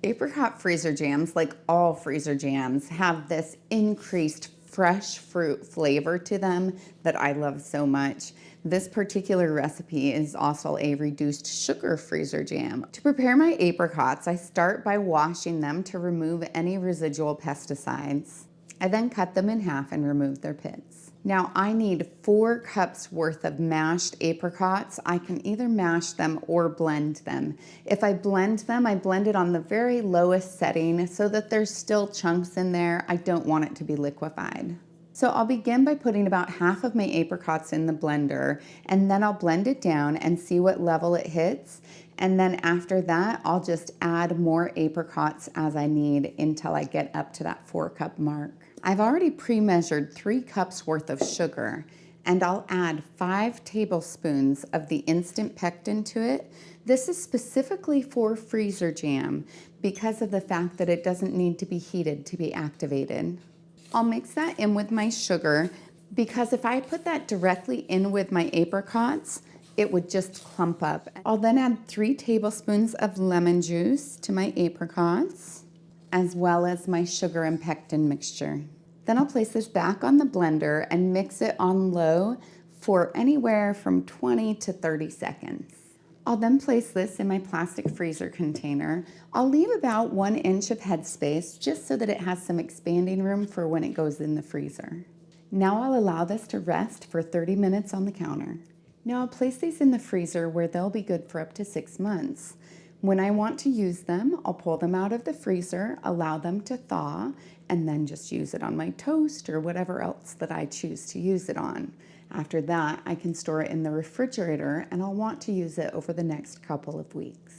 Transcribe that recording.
Apricot freezer jams, like all freezer jams, have this increased fresh fruit flavor to them that I love so much. This particular recipe is also a reduced sugar freezer jam. To prepare my apricots, I start by washing them to remove any residual pesticides. I then cut them in half and remove their pits. Now I need 4 cups worth of mashed apricots. I can either mash them or blend them. If I blend them, I blend it on the very lowest setting so that there's still chunks in there. I don't want it to be liquefied. So I'll begin by putting about half of my apricots in the blender, and then I'll blend it down and see what level it hits. And then after that, I'll just add more apricots as I need until I get up to that 4-cup mark. I've already pre-measured 3 cups worth of sugar, and I'll add 5 tablespoons of the instant pectin to it. This is specifically for freezer jam because of the fact that it doesn't need to be heated to be activated. I'll mix that in with my sugar because if I put that directly in with my apricots, it would just clump up. I'll then add 3 tablespoons of lemon juice to my apricots, as well as my sugar and pectin mixture. Then I'll place this back on the blender and mix it on low for anywhere from 20 to 30 seconds. I'll then place this in my plastic freezer container. I'll leave about 1 inch of headspace just so that it has some expanding room for when it goes in the freezer. Now I'll allow this to rest for 30 minutes on the counter. Now I'll place these in the freezer where they'll be good for up to 6 months. When I want to use them, I'll pull them out of the freezer, allow them to thaw, and then just use it on my toast or whatever else that I choose to use it on. After that, I can store it in the refrigerator and I'll want to use it over the next couple of weeks.